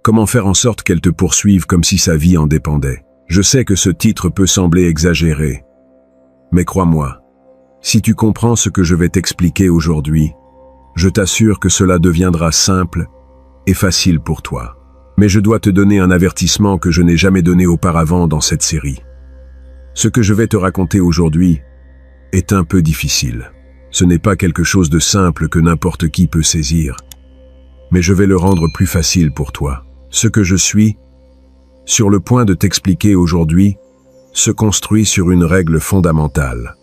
Comment faire en sorte qu'elle te poursuive comme si sa vie en dépendait? Je sais que ce titre peut sembler exagéré, mais crois-moi, si tu comprends ce que je vais t'expliquer aujourd'hui, je t'assure que cela deviendra simple et facile pour toi. Mais je dois te donner un avertissement que je n'ai jamais donné auparavant dans cette série. Ce que je vais te raconter aujourd'hui est un peu difficile. Ce n'est pas quelque chose de simple que n'importe qui peut saisir, mais je vais le rendre plus facile pour toi. Ce que je suis sur le point de t'expliquer aujourd'hui se construit sur une règle fondamentale.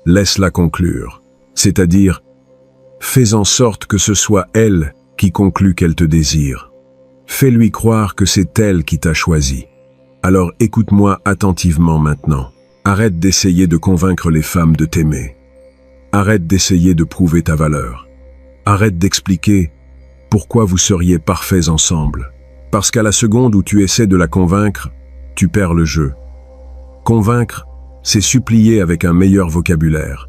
Laisse-la conclure, c'est-à-dire, fais en sorte que ce soit elle qui conclut qu'elle te désire. Fais-lui croire que c'est elle qui t'a choisi. Alors écoute-moi attentivement maintenant. Arrête d'essayer de convaincre les femmes de t'aimer. Arrête d'essayer de prouver ta valeur. Arrête d'expliquer pourquoi vous seriez parfaits ensemble. Parce qu'à la seconde où tu essaies de la convaincre, tu perds le jeu. Convaincre, c'est supplier avec un meilleur vocabulaire.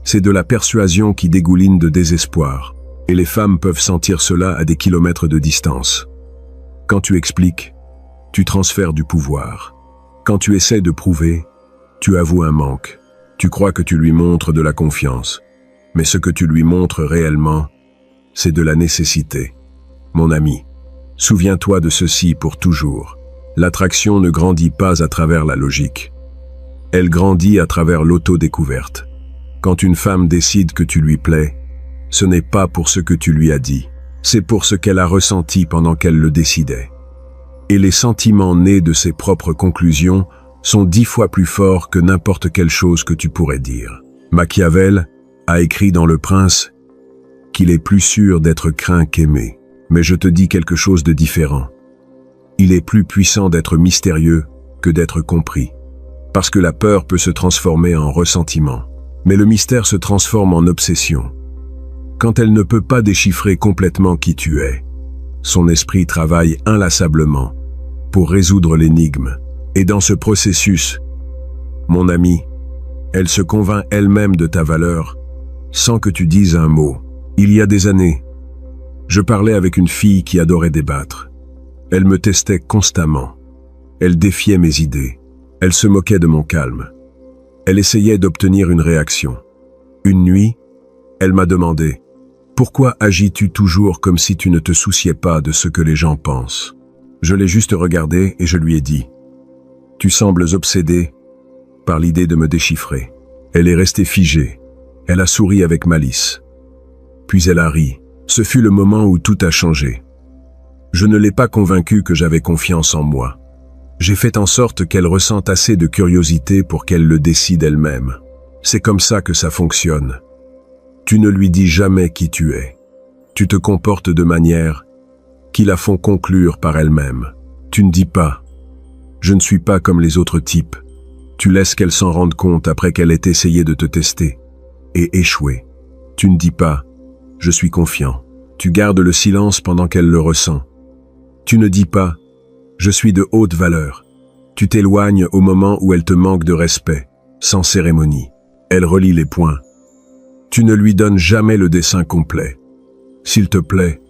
C'est de la persuasion qui dégouline de désespoir, et les femmes peuvent sentir cela à des kilomètres de distance. Quand tu expliques, tu transfères du pouvoir. Quand tu essaies de prouver, tu avoues un manque. Tu crois que tu lui montres de la confiance, mais ce que tu lui montres réellement, c'est de la nécessité. Mon ami, souviens-toi de ceci pour toujours. L'attraction ne grandit pas à travers la logique. Elle grandit à travers l'autodécouverte. Quand une femme décide que tu lui plais, ce n'est pas pour ce que tu lui as dit, c'est pour ce qu'elle a ressenti pendant qu'elle le décidait. Et les sentiments nés de ses propres conclusions sont 10 fois plus forts que n'importe quelle chose que tu pourrais dire. Machiavel a écrit dans Le Prince qu'il est plus sûr d'être craint qu'aimé. Mais je te dis quelque chose de différent. Il est plus puissant d'être mystérieux que d'être compris. Parce que la peur peut se transformer en ressentiment. Mais le mystère se transforme en obsession. Quand elle ne peut pas déchiffrer complètement qui tu es, son esprit travaille inlassablement pour résoudre l'énigme. Et dans ce processus, mon ami, elle se convainc elle-même de ta valeur sans que tu dises un mot. Il y a des années, je parlais avec une fille qui adorait débattre. Elle me testait constamment. Elle défiait mes idées. Elle se moquait de mon calme. Elle essayait d'obtenir une réaction. Une nuit, elle m'a demandé « Pourquoi agis-tu toujours comme si tu ne te souciais pas de ce que les gens pensent ?» Je l'ai juste regardée et je lui ai dit « Tu sembles obsédé par l'idée de me déchiffrer. » Elle est restée figée. Elle a souri avec malice. Puis elle a ri. Ce fut le moment où tout a changé. Je ne l'ai pas convaincue que j'avais confiance en moi. J'ai fait en sorte qu'elle ressente assez de curiosité pour qu'elle le décide elle-même. C'est comme ça que ça fonctionne. Tu ne lui dis jamais qui tu es. Tu te comportes de manière qui la font conclure par elle-même. Tu ne dis pas « Je ne suis pas comme les autres types ». Tu laisses qu'elle s'en rende compte après qu'elle ait essayé de te tester et échoué. Tu ne dis pas « Je suis confiant ». Tu gardes le silence pendant qu'elle le ressent. Tu ne dis pas « Je suis de haute valeur ». Tu t'éloignes au moment où elle te manque de respect, sans cérémonie. Elle relie les points. Tu ne lui donnes jamais le dessin complet. S'il te plaît,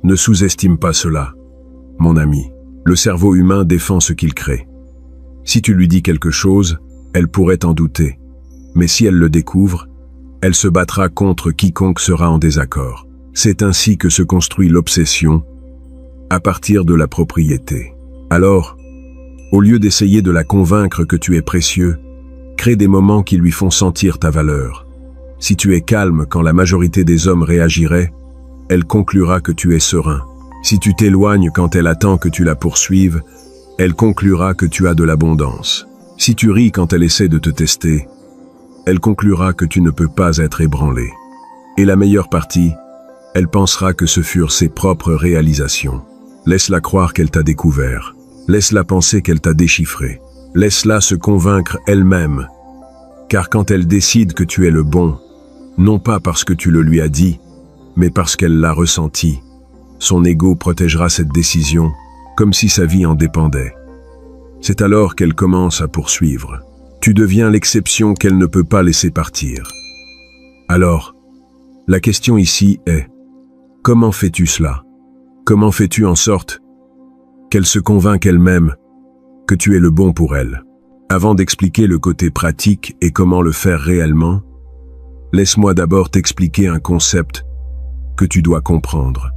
ne sous-estime pas cela. Mon ami, le cerveau humain défend ce qu'il crée. Si tu lui dis quelque chose, elle pourrait en douter. Mais si elle le découvre, elle se battra contre quiconque sera en désaccord. C'est ainsi que se construit l'obsession, à partir de la propriété. Alors, au lieu d'essayer de la convaincre que tu es précieux, crée des moments qui lui font sentir ta valeur. Si tu es calme quand la majorité des hommes réagirait, elle conclura que tu es serein. Si tu t'éloignes quand elle attend que tu la poursuives, elle conclura que tu as de l'abondance. Si tu ris quand elle essaie de te tester, elle conclura que tu ne peux pas être ébranlé. Et la meilleure partie, elle pensera que ce furent ses propres réalisations. Laisse-la croire qu'elle t'a découvert. Laisse-la penser qu'elle t'a déchiffré. Laisse-la se convaincre elle-même. Car quand elle décide que tu es le bon, non pas parce que tu le lui as dit, mais parce qu'elle l'a ressenti, son ego protégera cette décision comme si sa vie en dépendait. C'est alors qu'elle commence à poursuivre. Tu deviens l'exception qu'elle ne peut pas laisser partir. Alors, la question ici est, comment fais-tu cela? Comment fais-tu en sorte qu'elle se convainque elle-même que tu es le bon pour elle. Avant d'expliquer le côté pratique et comment le faire réellement, laisse-moi d'abord t'expliquer un concept que tu dois comprendre.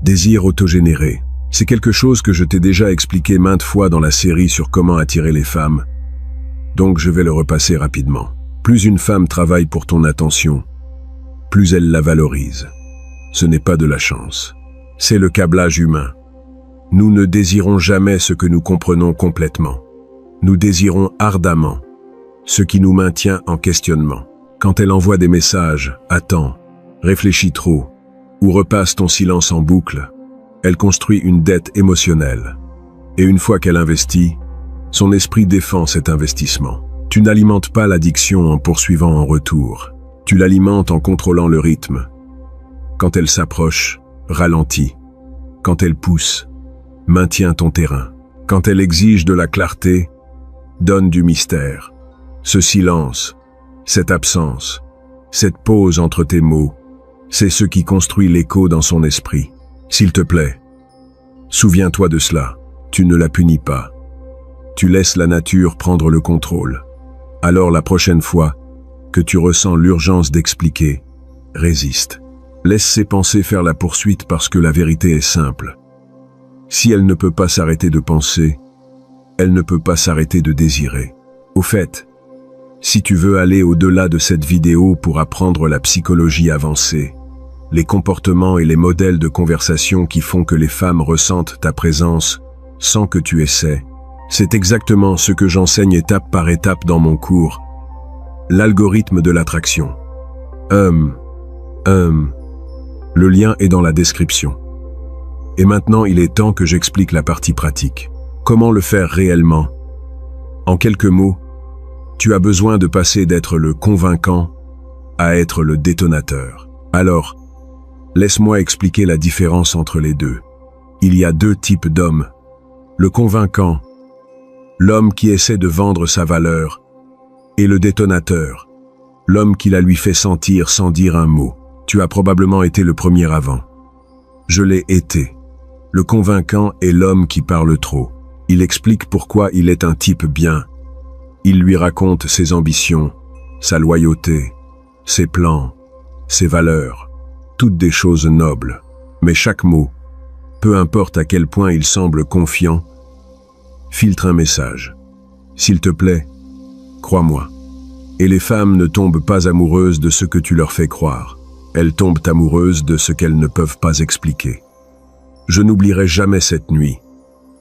Désir autogénéré. C'est quelque chose que je t'ai déjà expliqué maintes fois dans la série sur comment attirer les femmes, donc je vais le repasser rapidement. Plus une femme travaille pour ton attention, plus elle la valorise. Ce n'est pas de la chance. C'est le câblage humain. Nous ne désirons jamais ce que nous comprenons complètement. Nous désirons ardemment ce qui nous maintient en questionnement. Quand elle envoie des messages, attends, réfléchis trop, ou repasse ton silence en boucle, elle construit une dette émotionnelle. Et une fois qu'elle investit, son esprit défend cet investissement. Tu n'alimentes pas l'addiction en poursuivant en retour. Tu l'alimentes en contrôlant le rythme. Quand elle s'approche, ralentis. Quand elle pousse, maintiens ton terrain. Quand elle exige de la clarté, donne du mystère. Ce silence, cette absence, cette pause entre tes mots, c'est ce qui construit l'écho dans son esprit. S'il te plaît, souviens-toi de cela. Tu ne la punis pas. Tu laisses la nature prendre le contrôle. Alors la prochaine fois que tu ressens l'urgence d'expliquer, résiste. Laisse ses pensées faire la poursuite parce que la vérité est simple. Si elle ne peut pas s'arrêter de penser, elle ne peut pas s'arrêter de désirer. Au fait, si tu veux aller au-delà de cette vidéo pour apprendre la psychologie avancée, les comportements et les modèles de conversation qui font que les femmes ressentent ta présence sans que tu essaies, c'est exactement ce que j'enseigne étape par étape dans mon cours, l'algorithme de l'attraction. Le lien est dans la description. Et maintenant, il est temps que j'explique la partie pratique. Comment le faire réellement? En quelques mots, tu as besoin de passer d'être le convaincant à être le détonateur. Alors, laisse-moi expliquer la différence entre les deux. Il y a deux types d'hommes. Le convaincant, l'homme qui essaie de vendre sa valeur, et le détonateur, l'homme qui la lui fait sentir sans dire un mot. Tu as probablement été le premier avant. Je l'ai été. Le convaincant est l'homme qui parle trop. Il explique pourquoi il est un type bien. Il lui raconte ses ambitions, sa loyauté, ses plans, ses valeurs, toutes des choses nobles. Mais chaque mot, peu importe à quel point il semble confiant, filtre un message. S'il te plaît, crois-moi. Et les femmes ne tombent pas amoureuses de ce que tu leur fais croire. Elles tombent amoureuses de ce qu'elles ne peuvent pas expliquer. Je n'oublierai jamais cette nuit.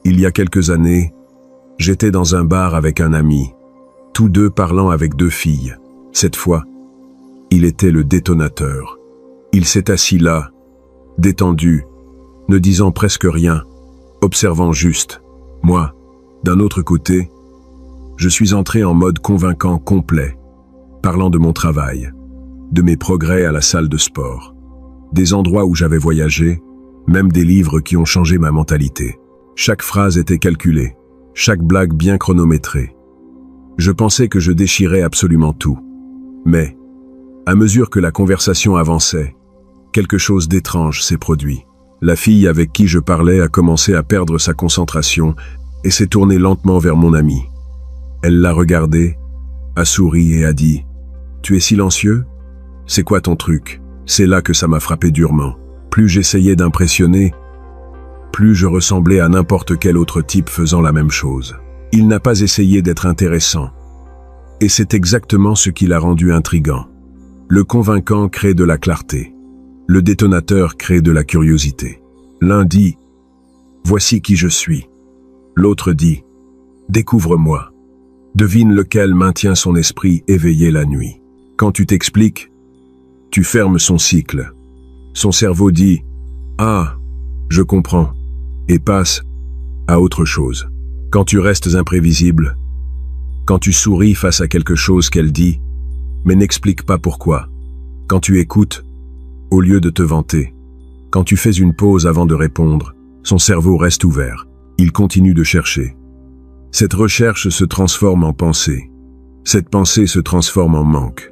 Il y a quelques années, j'étais dans un bar avec un ami, tous deux parlant avec deux filles. Cette fois, il était le détonateur. Il s'est assis là, détendu, ne disant presque rien, observant juste. Moi, d'un autre côté, je suis entré en mode convaincant complet, parlant de mon travail, de mes progrès à la salle de sport, des endroits où j'avais voyagé, même des livres qui ont changé ma mentalité. Chaque phrase était calculée, chaque blague bien chronométrée. Je pensais que je déchirais absolument tout. Mais, à mesure que la conversation avançait, quelque chose d'étrange s'est produit. La fille avec qui je parlais a commencé à perdre sa concentration et s'est tournée lentement vers mon ami. Elle l'a regardé, a souri et a dit « Tu es silencieux ? C'est quoi ton truc ?» C'est là que ça m'a frappé durement. Plus j'essayais d'impressionner, plus je ressemblais à n'importe quel autre type faisant la même chose. Il n'a pas essayé d'être intéressant. Et c'est exactement ce qui l'a rendu intriguant. Le convaincant crée de la clarté. Le détonateur crée de la curiosité. L'un dit « Voici qui je suis ». L'autre dit « Découvre-moi ». Devine lequel maintient son esprit éveillé la nuit. Quand tu t'expliques, tu fermes son cycle. Son cerveau dit « Ah, je comprends » et passe à autre chose. Quand tu restes imprévisible, quand tu souris face à quelque chose qu'elle dit, mais n'explique pas pourquoi, quand tu écoutes, au lieu de te vanter, quand tu fais une pause avant de répondre, son cerveau reste ouvert. Il continue de chercher. Cette recherche se transforme en pensée. Cette pensée se transforme en manque.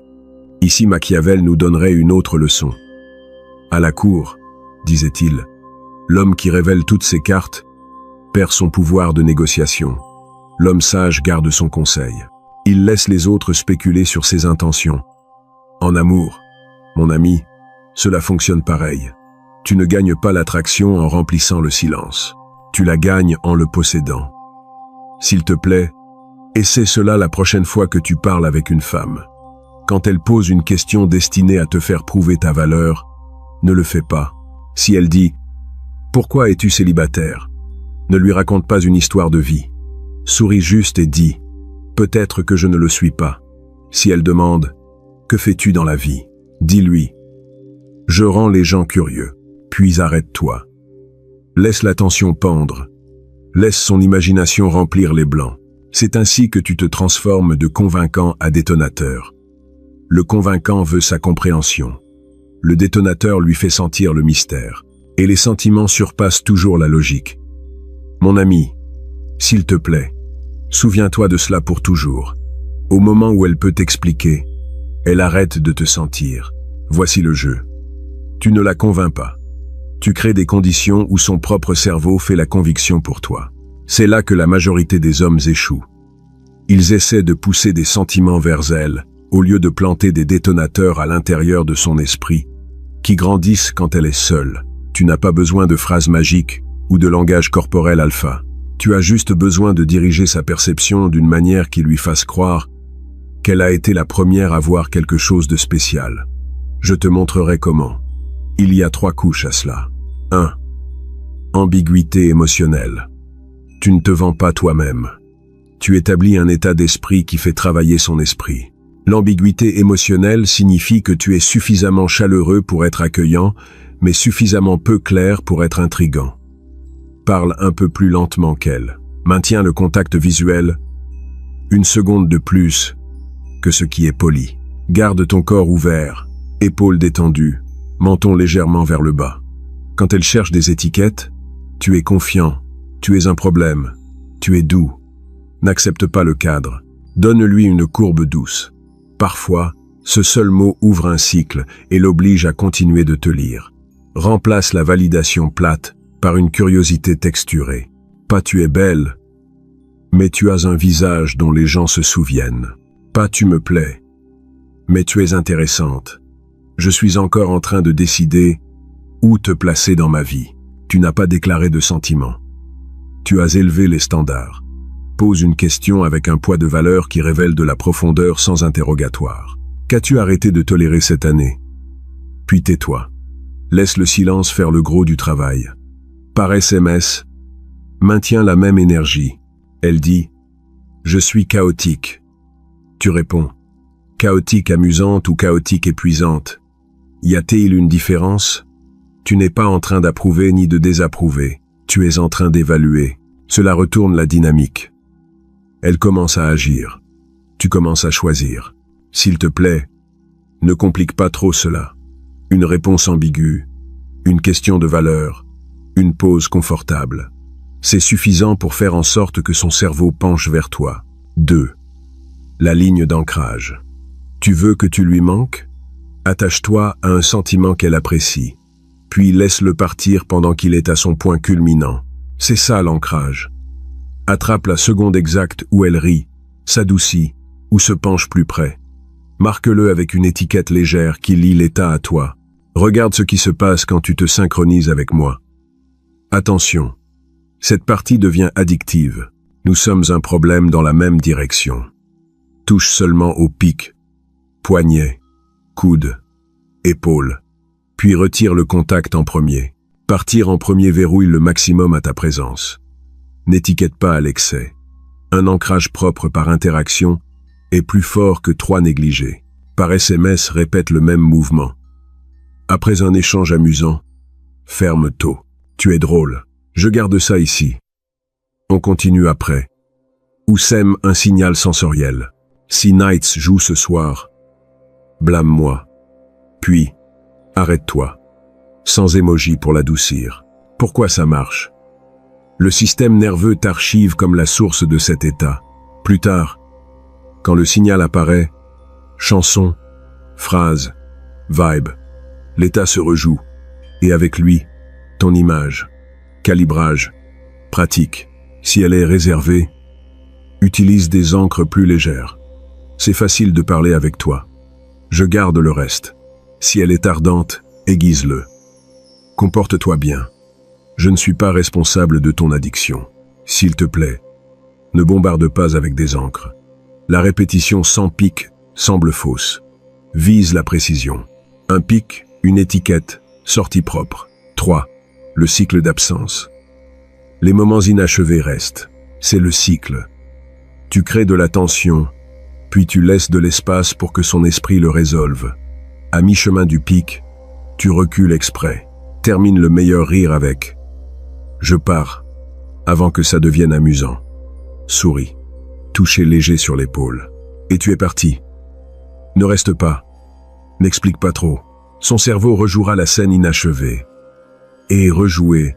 Ici, Machiavel nous donnerait une autre leçon. À la cour, disait-il, l'homme qui révèle toutes ses cartes perd son pouvoir de négociation. L'homme sage garde son conseil. Il laisse les autres spéculer sur ses intentions. En amour, mon ami, cela fonctionne pareil. Tu ne gagnes pas l'attraction en remplissant le silence. Tu la gagnes en le possédant. S'il te plaît, essaie cela la prochaine fois que tu parles avec une femme. Quand elle pose une question destinée à te faire prouver ta valeur, ne le fais pas. Si elle dit « Pourquoi es-tu célibataire ?» Ne lui raconte pas une histoire de vie. Souris juste et dis « Peut-être que je ne le suis pas. » Si elle demande « Que fais-tu dans la vie ?» Dis-lui « Je rends les gens curieux. » Puis arrête-toi. Laisse l'attention pendre. Laisse son imagination remplir les blancs. C'est ainsi que tu te transformes de convaincant à détonateur. Le convaincant veut sa compréhension. Le détonateur lui fait sentir le mystère. Et les sentiments surpassent toujours la logique. Mon ami, s'il te plaît, souviens-toi de cela pour toujours. Au moment où elle peut t'expliquer, elle arrête de te sentir. Voici le jeu. Tu ne la convaincs pas. Tu crées des conditions où son propre cerveau fait la conviction pour toi. C'est là que la majorité des hommes échouent. Ils essaient de pousser des sentiments vers elle, au lieu de planter des détonateurs à l'intérieur de son esprit, qui grandissent quand elle est seule. Tu n'as pas besoin de phrases magiques ou de langage corporel alpha. Tu as juste besoin de diriger sa perception d'une manière qui lui fasse croire qu'elle a été la première à voir quelque chose de spécial. Je te montrerai comment. Il y a 3 couches à cela. 1. Ambiguïté émotionnelle. Tu ne te vends pas toi-même. Tu établis un état d'esprit qui fait travailler son esprit. L'ambiguïté émotionnelle signifie que tu es suffisamment chaleureux pour être accueillant, mais suffisamment peu clair pour être intriguant. Parle un peu plus lentement qu'elle. Maintiens le contact visuel 1 seconde de plus que ce qui est poli. Garde ton corps ouvert, épaules détendues, menton légèrement vers le bas. Quand elle cherche des étiquettes, tu es confiant, tu es un problème, tu es doux. N'accepte pas le cadre. Donne-lui une courbe douce. Parfois, ce seul mot ouvre un cycle et l'oblige à continuer de te lire. Remplace la validation plate par une curiosité texturée. Pas tu es belle, mais tu as un visage dont les gens se souviennent. Pas tu me plais, mais tu es intéressante. Je suis encore en train de décider où te placer dans ma vie. Tu n'as pas déclaré de sentiment. Tu as élevé les standards. Pose une question avec un poids de valeur qui révèle de la profondeur sans interrogatoire. Qu'as-tu arrêté de tolérer cette année? Puis tais-toi. Laisse le silence faire le gros du travail. Par SMS, maintiens la même énergie. Elle dit « Je suis chaotique ». Tu réponds « Chaotique amusante ou chaotique épuisante ». Y a-t-il une différence? Tu n'es pas en train d'approuver ni de désapprouver. Tu es en train d'évaluer. Cela retourne la dynamique. Elle commence à agir. Tu commences à choisir. S'il te plaît, ne complique pas trop cela. Une réponse ambiguë, une question de valeur, une pause confortable. C'est suffisant pour faire en sorte que son cerveau penche vers toi. 2. La ligne d'ancrage. Tu veux que tu lui manques? Attache-toi à un sentiment qu'elle apprécie, puis laisse-le partir pendant qu'il est à son point culminant. C'est ça l'ancrage. Attrape la seconde exacte où elle rit, s'adoucit ou se penche plus près. Marque-le avec une étiquette légère qui lie l'état à toi. Regarde ce qui se passe quand tu te synchronises avec moi. Attention, cette partie devient addictive. Nous sommes un problème dans la même direction. Touche seulement au pic, poignet, coude, épaule, puis retire le contact en premier. Partir en premier verrouille le maximum à ta présence. N'étiquette pas à l'excès. Un ancrage propre par interaction est plus fort que 3 négligés. Par SMS, répète le même mouvement. Après un échange amusant, ferme tôt. Tu es drôle. Je garde ça ici. On continue après. Ou sème un signal sensoriel. Si Knights joue ce soir, blâme-moi. Puis, arrête-toi. Sans émoji pour l'adoucir. Pourquoi ça marche? Le système nerveux t'archive comme la source de cet état. Plus tard, quand le signal apparaît, chanson, phrase, vibe, l'état se rejoue. Et avec lui, ton image, calibrage, Pratique. Si elle est réservée, utilise des encres plus légères. C'est facile de parler avec toi. Je garde le reste. Si elle est ardente, aiguise-le. Comporte-toi bien. Je ne suis pas responsable de ton addiction. S'il te plaît, ne bombarde pas avec des encres. La répétition sans pic semble fausse. Vise la précision. Un pic, une étiquette, sortie propre. 3. Le cycle d'absence. Les moments inachevés restent. C'est le cycle. Tu crées de la tension, puis tu laisses de l'espace pour que son esprit le résolve. À mi-chemin du pic, tu recules exprès. Termine le meilleur rire avec « Je pars » avant que ça devienne amusant. Souris. Toucher léger sur l'épaule. Et tu es parti. Ne reste pas. N'explique pas trop. Son cerveau rejouera la scène inachevée. Et rejouer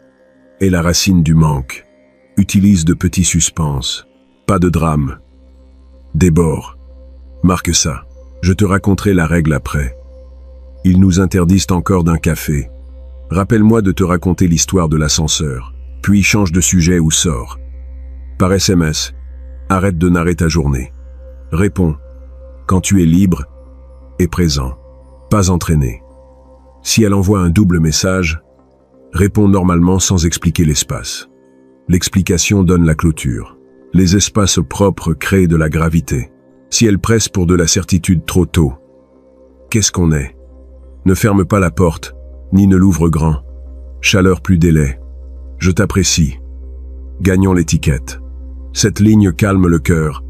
est la racine du manque. Utilise de petits suspens. Pas de drame. Débord. Marque ça. Je te raconterai la règle après. Ils nous interdisent encore d'un café. Rappelle-moi de te raconter l'histoire de l'ascenseur. Puis change de sujet ou sors. Par SMS, arrête de narrer ta journée. Réponds. Quand tu es libre et présent. Pas entraîné. Si elle envoie un double message, réponds normalement sans expliquer l'espace. L'explication donne la clôture. Les espaces propres créent de la gravité. Si elle presse pour de la certitude trop tôt, qu'est-ce qu'on est? Ne ferme pas la porte, ni ne l'ouvre grand. Chaleur plus délai. Je t'apprécie. Gagnons l'étiquette. Cette ligne calme le cœur,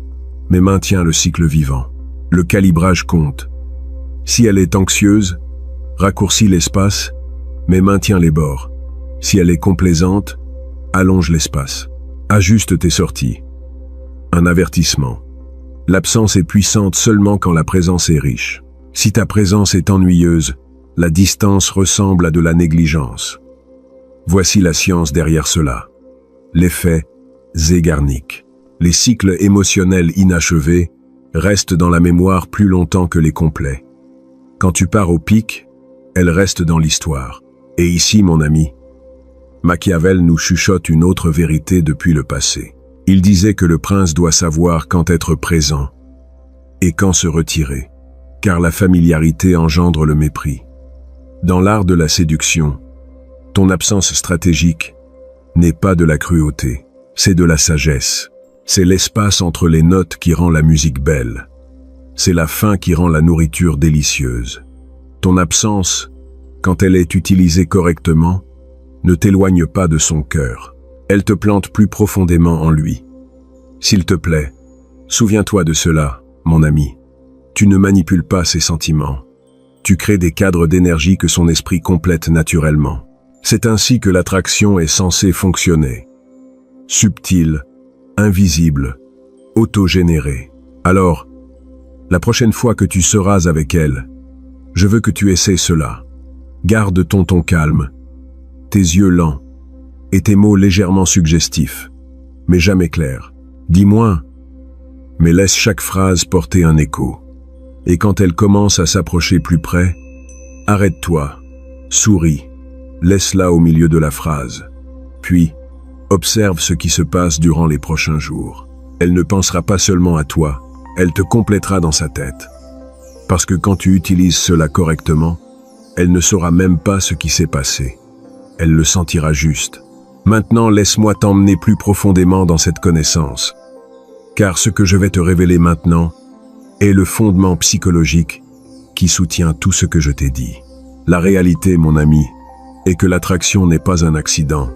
mais maintient le cycle vivant. Le calibrage compte. Si elle est anxieuse, raccourcis l'espace, mais maintiens les bords. Si elle est complaisante, allonge l'espace. Ajuste tes sorties. Un avertissement. L'absence est puissante seulement quand la présence est riche. Si ta présence est ennuyeuse, la distance ressemble à de la négligence. Voici la science derrière cela. L'effet Zeigarnik. Les cycles émotionnels inachevés restent dans la mémoire plus longtemps que les complets. Quand tu pars au pic, elles restent dans l'histoire. Et ici, mon ami, Machiavel nous chuchote une autre vérité depuis le passé. Il disait que le prince doit savoir quand être présent et quand se retirer, car la familiarité engendre le mépris. Dans l'art de la séduction, ton absence stratégique n'est pas de la cruauté, c'est de la sagesse. C'est l'espace entre les notes qui rend la musique belle. C'est la faim qui rend la nourriture délicieuse. Ton absence, quand elle est utilisée correctement, ne t'éloigne pas de son cœur. Elle te plante plus profondément en lui. S'il te plaît, souviens-toi de cela, mon ami. Tu ne manipules pas ses sentiments. Tu crées des cadres d'énergie que son esprit complète naturellement. C'est ainsi que l'attraction est censée fonctionner. Subtile, invisible, autogénérée. Alors, la prochaine fois que tu seras avec elle, je veux que tu essaies cela. Garde ton ton calme, tes yeux lents et tes mots légèrement suggestifs, mais jamais clairs. Dis moins, mais laisse chaque phrase porter un écho. Et quand elle commence à s'approcher plus près, arrête-toi, souris, laisse-la au milieu de la phrase. Puis, observe ce qui se passe durant les prochains jours. Elle ne pensera pas seulement à toi, elle te complétera dans sa tête. Parce que quand tu utilises cela correctement, elle ne saura même pas ce qui s'est passé. Elle le sentira juste. Maintenant, laisse-moi t'emmener plus profondément dans cette connaissance. Car ce que je vais te révéler maintenant est le fondement psychologique qui soutient tout ce que je t'ai dit. La réalité, mon ami, est que l'attraction n'est pas un accident.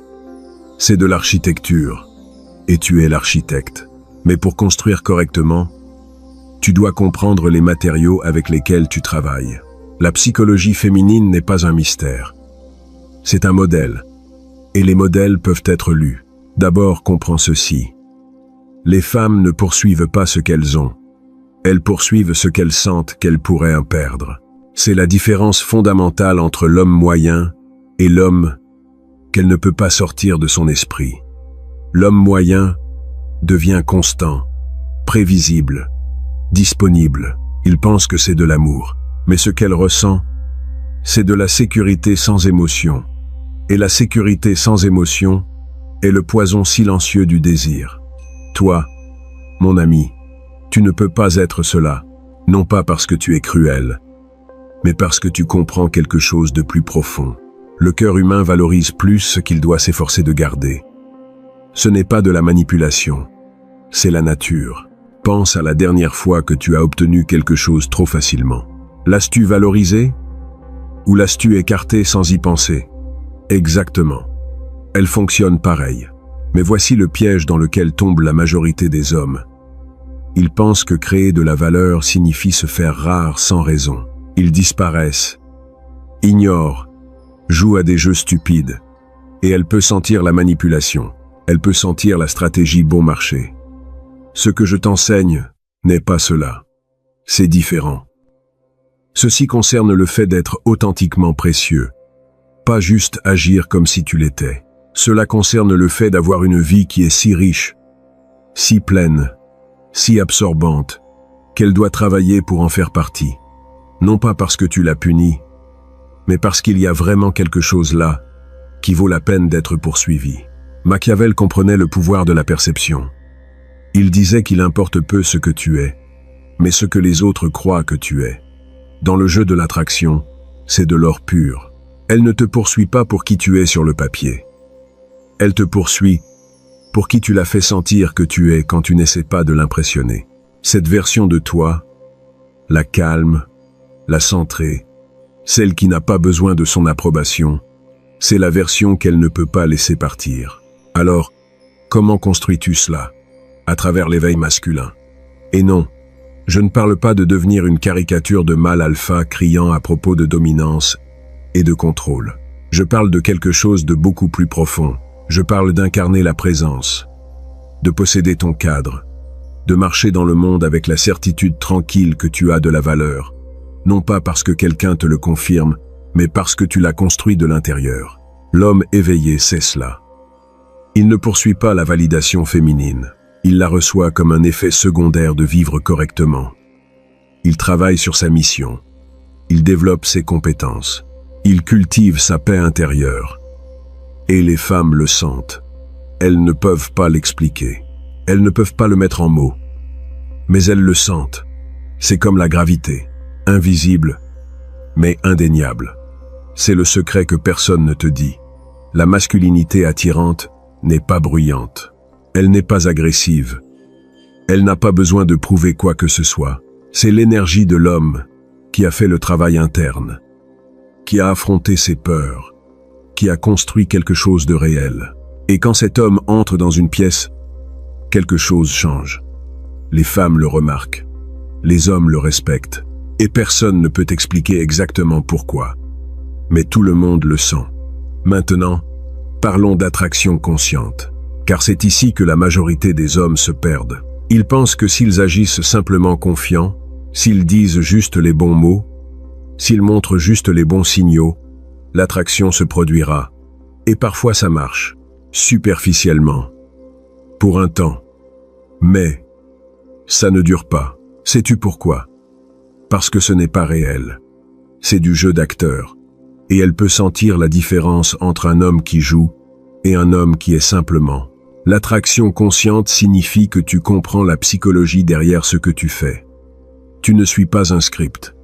C'est de l'architecture, et tu es l'architecte. Mais pour construire correctement, tu dois comprendre les matériaux avec lesquels tu travailles. La psychologie féminine n'est pas un mystère. C'est un modèle, et les modèles peuvent être lus. D'abord, comprends ceci. Les femmes ne poursuivent pas ce qu'elles ont. Elles poursuivent ce qu'elles sentent qu'elles pourraient en perdre. C'est la différence fondamentale entre l'homme moyen et l'homme qu'elle ne peut pas sortir de son esprit. L'homme moyen devient constant, prévisible, disponible. Il pense que c'est de l'amour, mais ce qu'elle ressent, c'est de la sécurité sans émotion. Et la sécurité sans émotion est le poison silencieux du désir. Toi, mon ami, tu ne peux pas être cela, non pas parce que tu es cruel, mais parce que tu comprends quelque chose de plus profond. Le cœur humain valorise plus ce qu'il doit s'efforcer de garder. Ce n'est pas de la manipulation, c'est la nature. Pense à la dernière fois que tu as obtenu quelque chose trop facilement. L'as-tu valorisé? Ou l'as-tu écarté sans y penser? Exactement. Elle fonctionne pareil. Mais voici le piège dans lequel tombe la majorité des hommes. Ils pensent que créer de la valeur signifie se faire rare sans raison. Ils disparaissent, ignorent, jouent à des jeux stupides. Et elle peut sentir la manipulation. Elle peut sentir la stratégie bon marché. Ce que je t'enseigne n'est pas cela. C'est différent. Ceci concerne le fait d'être authentiquement précieux. Pas juste agir comme si tu l'étais. Cela concerne le fait d'avoir une vie qui est si riche, si pleine, si absorbante, qu'elle doit travailler pour en faire partie. Non pas parce que tu l'as punie, mais parce qu'il y a vraiment quelque chose là qui vaut la peine d'être poursuivi. Machiavel comprenait le pouvoir de la perception. Il disait qu'il importe peu ce que tu es, mais ce que les autres croient que tu es. Dans le jeu de l'attraction, c'est de l'or pur. Elle ne te poursuit pas pour qui tu es sur le papier. Elle te poursuit pour qui tu la fais sentir que tu es quand tu n'essaies pas de l'impressionner. Cette version de toi, la calme, la centrée, celle qui n'a pas besoin de son approbation, c'est la version qu'elle ne peut pas laisser partir. Alors, comment construis-tu cela? À travers l'éveil masculin. Et non, je ne parle pas de devenir une caricature de mâle alpha criant à propos de dominance et de contrôle. Je parle de quelque chose de beaucoup plus profond. Je parle d'incarner la présence, de posséder ton cadre, de marcher dans le monde avec la certitude tranquille que tu as de la valeur, non pas parce que quelqu'un te le confirme, mais parce que tu l'as construit de l'intérieur. L'homme éveillé sait cela. Il ne poursuit pas la validation féminine. Il la reçoit comme un effet secondaire de vivre correctement. Il travaille sur sa mission. Il développe ses compétences. Il cultive sa paix intérieure. Et les femmes le sentent. Elles ne peuvent pas l'expliquer. Elles ne peuvent pas le mettre en mots. Mais elles le sentent. C'est comme la gravité. Invisible, mais indéniable. C'est le secret que personne ne te dit. La masculinité attirante n'est pas bruyante. Elle n'est pas agressive. Elle n'a pas besoin de prouver quoi que ce soit. C'est l'énergie de l'homme qui a fait le travail interne, qui a affronté ses peurs, qui a construit quelque chose de réel. Et quand cet homme entre dans une pièce, quelque chose change. Les femmes le remarquent, les hommes le respectent, et personne ne peut expliquer exactement pourquoi. Mais tout le monde le sent. Maintenant, parlons d'attraction consciente. Car c'est ici que la majorité des hommes se perdent. Ils pensent que s'ils agissent simplement confiants, s'ils disent juste les bons mots, s'ils montrent juste les bons signaux, l'attraction se produira. Et parfois ça marche, superficiellement, pour un temps. Mais ça ne dure pas. Sais-tu pourquoi? Parce que ce n'est pas réel. C'est du jeu d'acteur. Et elle peut sentir la différence entre un homme qui joue et un homme qui est simplement. L'attraction consciente signifie que tu comprends la psychologie derrière ce que tu fais. Tu ne suis pas un script.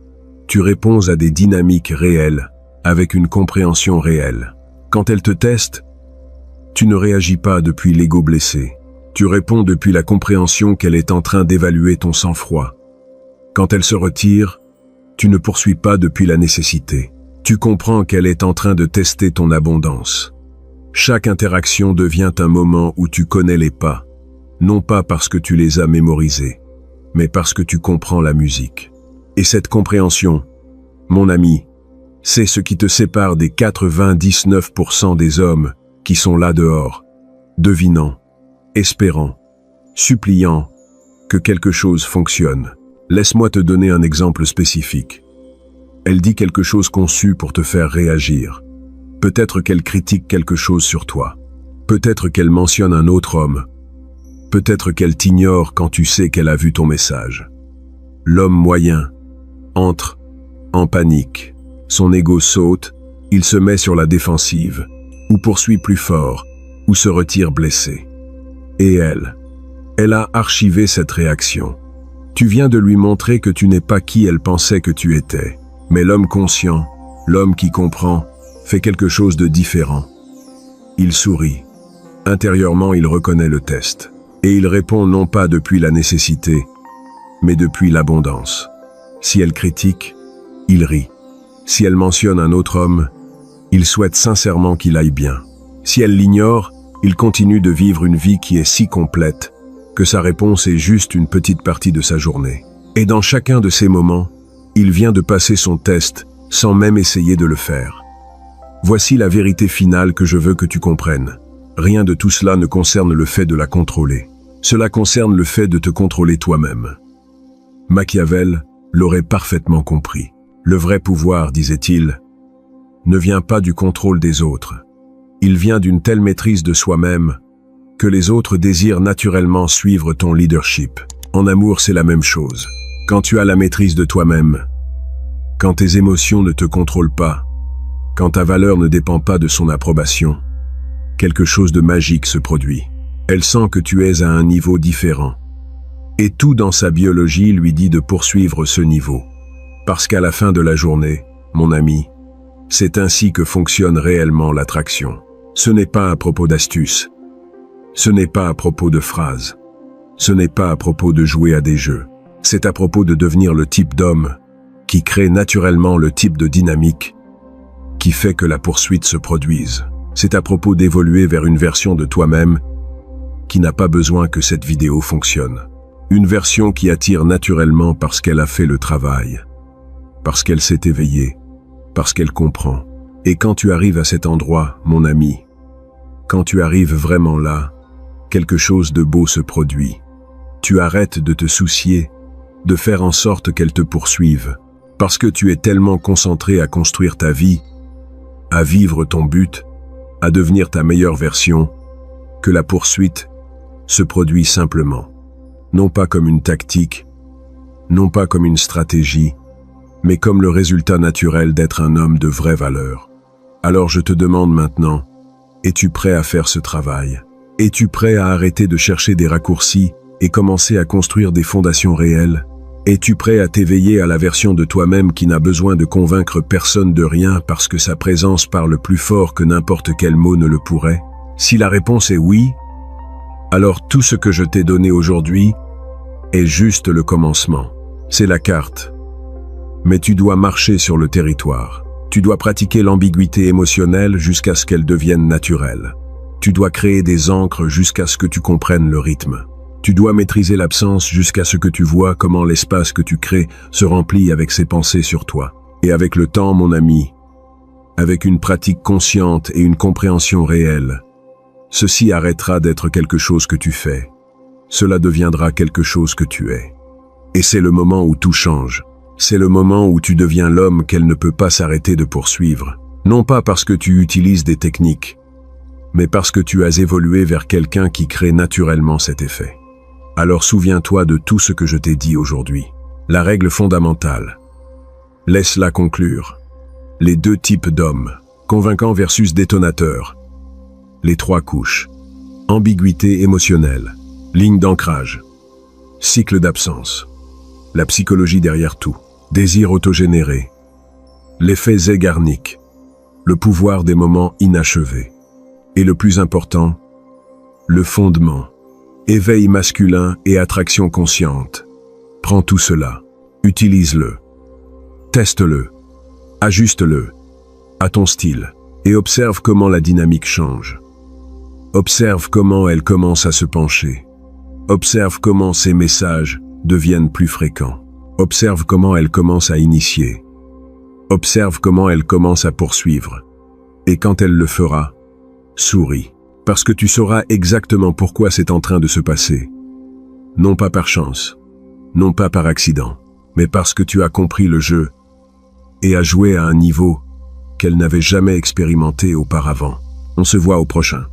Tu réponds à des dynamiques réelles, avec une compréhension réelle. Quand elle te teste, tu ne réagis pas depuis l'ego blessé. Tu réponds depuis la compréhension qu'elle est en train d'évaluer ton sang-froid. Quand elle se retire, tu ne poursuis pas depuis la nécessité. Tu comprends qu'elle est en train de tester ton abondance. Chaque interaction devient un moment où tu connais les pas, non pas parce que tu les as mémorisés, mais parce que tu comprends la musique. Et cette compréhension, mon ami, c'est ce qui te sépare des 99% des hommes qui sont là dehors, devinant, espérant, suppliant que quelque chose fonctionne. Laisse-moi te donner un exemple spécifique. Elle dit quelque chose conçu pour te faire réagir. Peut-être qu'elle critique quelque chose sur toi. Peut-être qu'elle mentionne un autre homme. Peut-être qu'elle t'ignore quand tu sais qu'elle a vu ton message. L'homme moyen entre en panique. Son ego saute, il se met sur la défensive, ou poursuit plus fort, ou se retire blessé. Et elle a archivé cette réaction. Tu viens de lui montrer que tu n'es pas qui elle pensait que tu étais. Mais l'homme conscient, l'homme qui comprend, fait quelque chose de différent. Il sourit. Intérieurement, il reconnaît le test. Et il répond non pas depuis la nécessité, mais depuis l'abondance. Si elle critique, il rit. Si elle mentionne un autre homme, il souhaite sincèrement qu'il aille bien. Si elle l'ignore, il continue de vivre une vie qui est si complète que sa réponse est juste une petite partie de sa journée. Et dans chacun de ces moments, il vient de passer son test sans même essayer de le faire. Voici la vérité finale que je veux que tu comprennes. Rien de tout cela ne concerne le fait de la contrôler. Cela concerne le fait de te contrôler toi-même. Machiavel l'aurait parfaitement compris. Le vrai pouvoir, disait-il, ne vient pas du contrôle des autres. Il vient d'une telle maîtrise de soi-même que les autres désirent naturellement suivre ton leadership. En amour, c'est la même chose. Quand tu as la maîtrise de toi-même, quand tes émotions ne te contrôlent pas, quand ta valeur ne dépend pas de son approbation, quelque chose de magique se produit. Elle sent que tu es à un niveau différent. Et tout dans sa biologie lui dit de poursuivre ce niveau. Parce qu'à la fin de la journée, mon ami, c'est ainsi que fonctionne réellement l'attraction. Ce n'est pas à propos d'astuces. Ce n'est pas à propos de phrases. Ce n'est pas à propos de jouer à des jeux. C'est à propos de devenir le type d'homme qui crée naturellement le type de dynamique qui fait que la poursuite se produise. C'est à propos d'évoluer vers une version de toi-même qui n'a pas besoin que cette vidéo fonctionne. Une version qui attire naturellement parce qu'elle a fait le travail, parce qu'elle s'est éveillée, parce qu'elle comprend. Et quand tu arrives à cet endroit, mon ami, quand tu arrives vraiment là, quelque chose de beau se produit. Tu arrêtes de te soucier, de faire en sorte qu'elle te poursuive, parce que tu es tellement concentré à construire ta vie, à vivre ton but, à devenir ta meilleure version, que la poursuite se produit simplement. Non pas comme une tactique, non pas comme une stratégie, mais comme le résultat naturel d'être un homme de vraie valeur. Alors je te demande maintenant, es-tu prêt à faire ce travail? Es-tu prêt à arrêter de chercher des raccourcis et commencer à construire des fondations réelles? Es-tu prêt à t'éveiller à la version de toi-même qui n'a besoin de convaincre personne de rien parce que sa présence parle plus fort que n'importe quel mot ne le pourrait? Si la réponse est oui, alors tout ce que je t'ai donné aujourd'hui est juste le commencement. C'est la carte. Mais tu dois marcher sur le territoire. Tu dois pratiquer l'ambiguïté émotionnelle jusqu'à ce qu'elle devienne naturelle. Tu dois créer des ancres jusqu'à ce que tu comprennes le rythme. Tu dois maîtriser l'absence jusqu'à ce que tu vois comment l'espace que tu crées se remplit avec ses pensées sur toi. Et avec le temps, mon ami, avec une pratique consciente et une compréhension réelle, ceci arrêtera d'être quelque chose que tu fais. Cela deviendra quelque chose que tu es. Et c'est le moment où tout change. C'est le moment où tu deviens l'homme qu'elle ne peut pas s'arrêter de poursuivre. Non pas parce que tu utilises des techniques, mais parce que tu as évolué vers quelqu'un qui crée naturellement cet effet. Alors souviens-toi de tout ce que je t'ai dit aujourd'hui. La règle fondamentale. Laisse-la conclure. Les deux types d'hommes, convaincant versus détonateur. Les trois couches. Ambiguïté émotionnelle. Ligne d'ancrage. Cycle d'absence. La psychologie derrière tout. Désir autogénéré. L'effet Zeigarnik. Le pouvoir des moments inachevés. Et le plus important, le fondement. Éveil masculin et attraction consciente. Prends tout cela. Utilise-le. Teste-le. Ajuste-le. À ton style. Et observe comment la dynamique change. Observe comment elle commence à se pencher. Observe comment ces messages deviennent plus fréquents. Observe comment elle commence à initier. Observe comment elle commence à poursuivre. Et quand elle le fera, souris. Parce que tu sauras exactement pourquoi c'est en train de se passer. Non pas par chance, non pas par accident, mais parce que tu as compris le jeu et as joué à un niveau qu'elle n'avait jamais expérimenté auparavant. On se voit au prochain.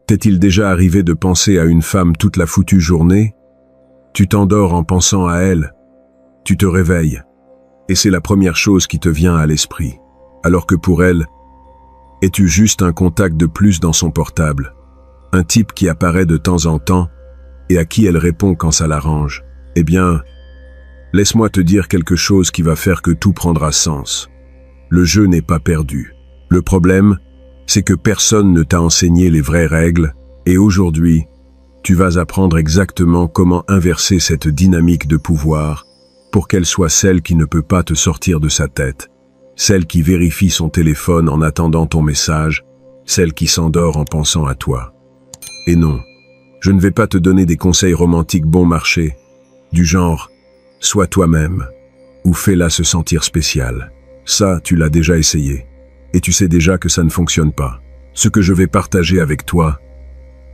T'est-il déjà arrivé de penser à une femme toute la foutue journée? Tu t'endors en pensant à elle. Tu te réveilles. Et c'est la première chose qui te vient à l'esprit. Alors que pour elle, es-tu juste un contact de plus dans son portable? Un type qui apparaît de temps en temps et à qui elle répond quand ça l'arrange? Eh bien, laisse-moi te dire quelque chose qui va faire que tout prendra sens. Le jeu n'est pas perdu. Le problème, c'est que personne ne t'a enseigné les vraies règles, et aujourd'hui, tu vas apprendre exactement comment inverser cette dynamique de pouvoir pour qu'elle soit celle qui ne peut pas te sortir de sa tête, celle qui vérifie son téléphone en attendant ton message, celle qui s'endort en pensant à toi. Et non, je ne vais pas te donner des conseils romantiques bon marché, du genre « sois toi-même » ou « fais-la se sentir spéciale ». Ça, tu l'as déjà essayé. Et tu sais déjà que ça ne fonctionne pas. Ce que je vais partager avec toi,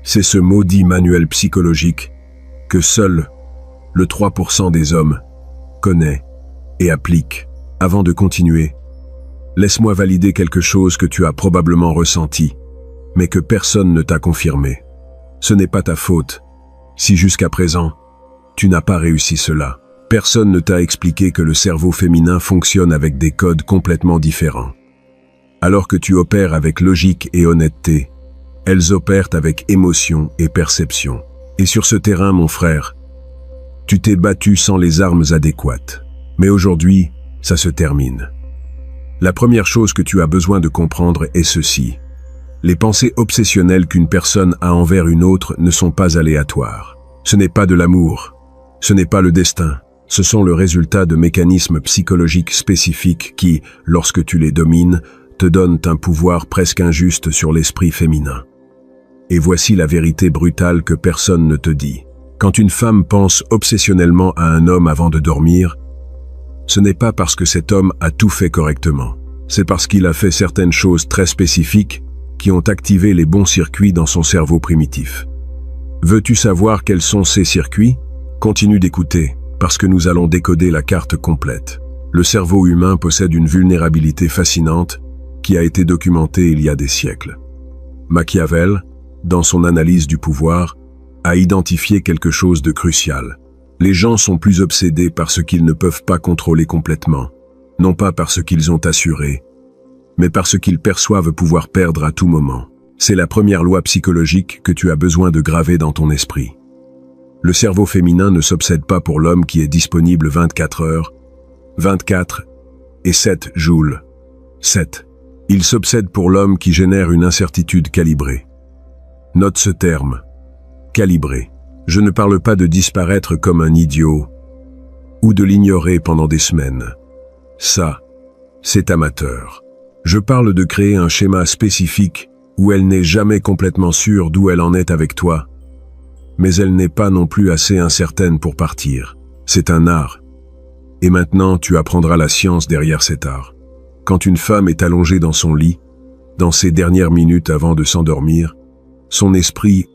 c'est ce maudit manuel psychologique que seul le 3% des hommes connaît et applique. Avant de continuer, laisse-moi valider quelque chose que tu as probablement ressenti, mais que personne ne t'a confirmé. Ce n'est pas ta faute si jusqu'à présent, tu n'as pas réussi cela. Personne ne t'a expliqué que le cerveau féminin fonctionne avec des codes complètement différents. Alors que tu opères avec logique et honnêteté, elles opèrent avec émotion et perception. Et sur ce terrain, mon frère, tu t'es battu sans les armes adéquates. Mais aujourd'hui, ça se termine. La première chose que tu as besoin de comprendre est ceci. Les pensées obsessionnelles qu'une personne a envers une autre ne sont pas aléatoires. Ce n'est pas de l'amour. Ce n'est pas le destin. Ce sont le résultat de mécanismes psychologiques spécifiques qui, lorsque tu les domines, te donnent un pouvoir presque injuste sur l'esprit féminin. Et voici la vérité brutale que personne ne te dit. Quand une femme pense obsessionnellement à un homme avant de dormir, ce n'est pas parce que cet homme a tout fait correctement. C'est parce qu'il a fait certaines choses très spécifiques qui ont activé les bons circuits dans son cerveau primitif. Veux-tu savoir quels sont ces circuits? Continue d'écouter, parce que nous allons décoder la carte complète. Le cerveau humain possède une vulnérabilité fascinante qui a été documentée il y a des siècles. Machiavel, dans son analyse du pouvoir, a identifié quelque chose de crucial. Les gens sont plus obsédés par ce qu'ils ne peuvent pas contrôler complètement, non pas par ce qu'ils ont assuré, mais par ce qu'ils perçoivent pouvoir perdre à tout moment. C'est la première loi psychologique que tu as besoin de graver dans ton esprit. Le cerveau féminin ne s'obsède pas pour l'homme qui est disponible 24 heures, 24 et 7 joules. 7. Il s'obsède pour l'homme qui génère une incertitude calibrée. Note ce terme. Calibré. Je ne parle pas de disparaître comme un idiot ou de l'ignorer pendant des semaines. Ça, c'est amateur. Je parle de créer un schéma spécifique où elle n'est jamais complètement sûre d'où elle en est avec toi, mais elle n'est pas non plus assez incertaine pour partir. C'est un art. Et maintenant, tu apprendras la science derrière cet art. Quand une femme est allongée dans son lit, dans ses dernières minutes avant de s'endormir, son esprit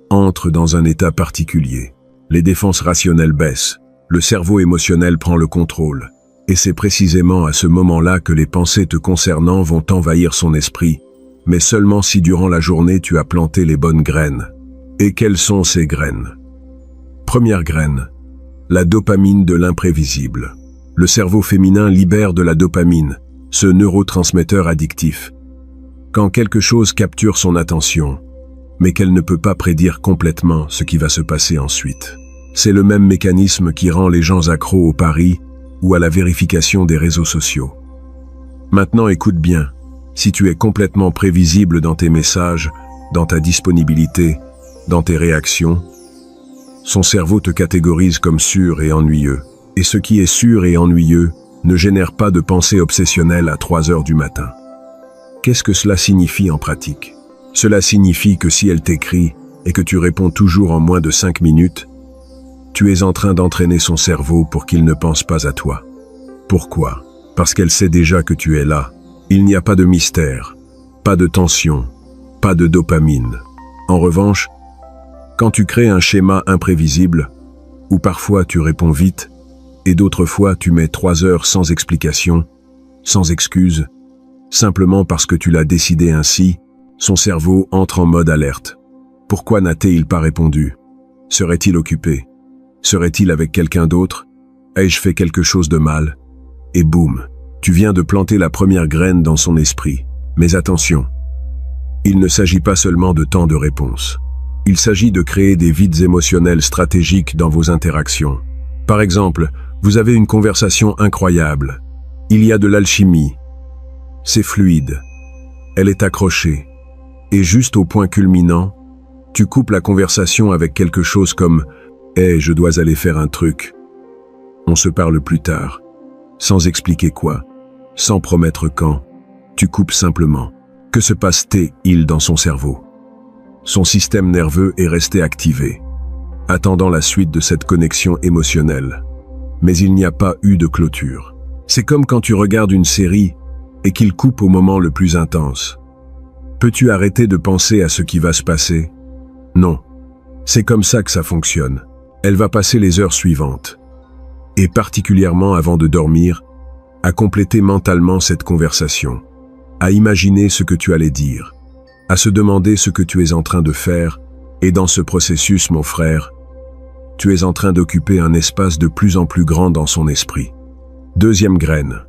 entre dans un état particulier. Les défenses rationnelles baissent, le cerveau émotionnel prend le contrôle, et c'est précisément à ce moment-là que les pensées te concernant vont envahir son esprit, mais seulement si durant la journée tu as planté les bonnes graines. Et quelles sont ces graines? Première graine, la dopamine de l'imprévisible. Le cerveau féminin libère de la dopamine, ce neurotransmetteur addictif. Quand quelque chose capture son attention, mais qu'elle ne peut pas prédire complètement ce qui va se passer ensuite. C'est le même mécanisme qui rend les gens accros au pari ou à la vérification des réseaux sociaux. Maintenant écoute bien, si tu es complètement prévisible dans tes messages, dans ta disponibilité, dans tes réactions, son cerveau te catégorise comme sûr et ennuyeux. Et ce qui est sûr et ennuyeux ne génère pas de pensée obsessionnelle à 3 heures du matin. Qu'est-ce que cela signifie en pratique? Cela signifie que si elle t'écrit et que tu réponds toujours en moins de 5 minutes, tu es en train d'entraîner son cerveau pour qu'il ne pense pas à toi. Pourquoi? Parce qu'elle sait déjà que tu es là. Il n'y a pas de mystère, pas de tension, pas de dopamine. En revanche, quand tu crées un schéma imprévisible, où parfois tu réponds vite, et d'autres fois tu mets 3 heures sans explication, sans excuse, simplement parce que tu l'as décidé ainsi, son cerveau entre en mode alerte. Pourquoi n'a-t-il pas répondu? Serait-il occupé? Serait-il avec quelqu'un d'autre? Ai-je fait quelque chose de mal? Et boum, tu viens de planter la première graine dans son esprit. Mais attention, il ne s'agit pas seulement de temps de réponse. Il s'agit de créer des vides émotionnels stratégiques dans vos interactions. Par exemple, vous avez une conversation incroyable. Il y a de l'alchimie. C'est fluide. Elle est accrochée. Et juste au point culminant, tu coupes la conversation avec quelque chose comme « Hey, je dois aller faire un truc. On se parle plus tard. » Sans expliquer quoi, sans promettre quand. Tu coupes simplement. Que se passe-t-il dans son cerveau? Son système nerveux est resté activé, attendant la suite de cette connexion émotionnelle. Mais il n'y a pas eu de clôture. C'est comme quand tu regardes une série et qu'il coupe au moment le plus intense. Peux-tu arrêter de penser à ce qui va se passer? Non. C'est comme ça que ça fonctionne. Elle va passer les heures suivantes, et particulièrement avant de dormir, à compléter mentalement cette conversation, à imaginer ce que tu allais dire, à se demander ce que tu es en train de faire, et dans ce processus, mon frère, tu es en train d'occuper un espace de plus en plus grand dans son esprit. Deuxième graine,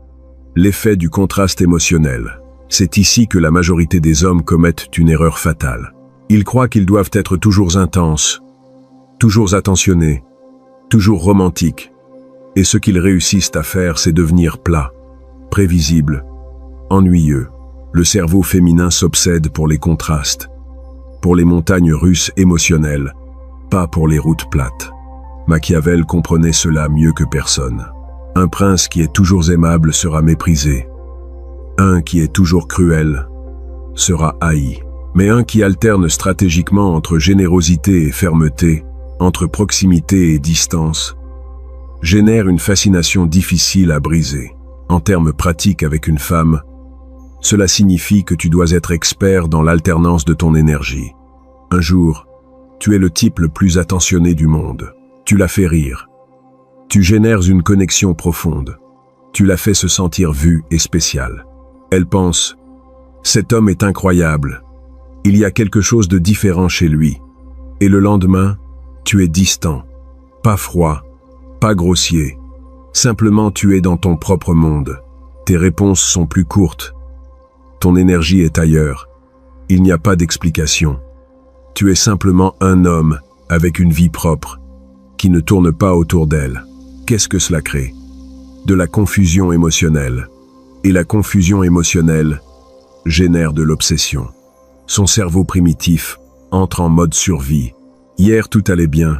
l'effet du contraste émotionnel. C'est ici que la majorité des hommes commettent une erreur fatale. Ils croient qu'ils doivent être toujours intenses, toujours attentionnés, toujours romantiques. Et ce qu'ils réussissent à faire, c'est devenir plat, prévisible, ennuyeux. Le cerveau féminin s'obsède pour les contrastes, pour les montagnes russes émotionnelles, pas pour les routes plates. Machiavel comprenait cela mieux que personne. Un prince qui est toujours aimable sera méprisé. Un qui est toujours cruel sera haï. Mais un qui alterne stratégiquement entre générosité et fermeté, entre proximité et distance, génère une fascination difficile à briser. En termes pratiques avec une femme, cela signifie que tu dois être expert dans l'alternance de ton énergie. Un jour, tu es le type le plus attentionné du monde. Tu la fais rire. Tu génères une connexion profonde. Tu la fais se sentir vue et spéciale. Elle pense « Cet homme est incroyable. Il y a quelque chose de différent chez lui. » Et le lendemain, tu es distant, pas froid, pas grossier. Simplement tu es dans ton propre monde. Tes réponses sont plus courtes. Ton énergie est ailleurs. Il n'y a pas d'explication. Tu es simplement un homme avec une vie propre, qui ne tourne pas autour d'elle. Qu'est-ce que cela crée? De la confusion émotionnelle. Et la confusion émotionnelle génère de l'obsession. Son cerveau primitif entre en mode survie. Hier tout allait bien.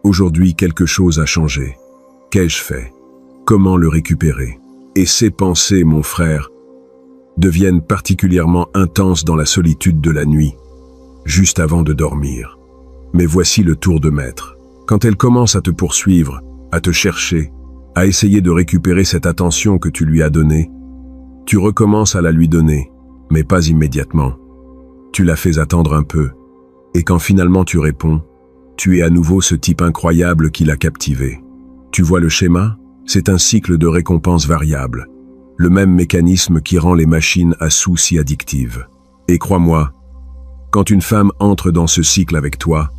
Aujourd'hui quelque chose a changé. Qu'ai-je fait? Comment le récupérer? Et ces pensées, mon frère, deviennent particulièrement intenses dans la solitude de la nuit, juste avant de dormir. Mais voici le tour de maître. Quand elle commence à te poursuivre, à te chercher, à essayer de récupérer cette attention que tu lui as donnée, tu recommences à la lui donner, mais pas immédiatement. Tu la fais attendre un peu, et quand finalement tu réponds, tu es à nouveau ce type incroyable qui l'a captivé. Tu vois le schéma? C'est un cycle de récompense variable, le même mécanisme qui rend les machines à sous si addictives. Et crois-moi, quand une femme entre dans ce cycle avec toi,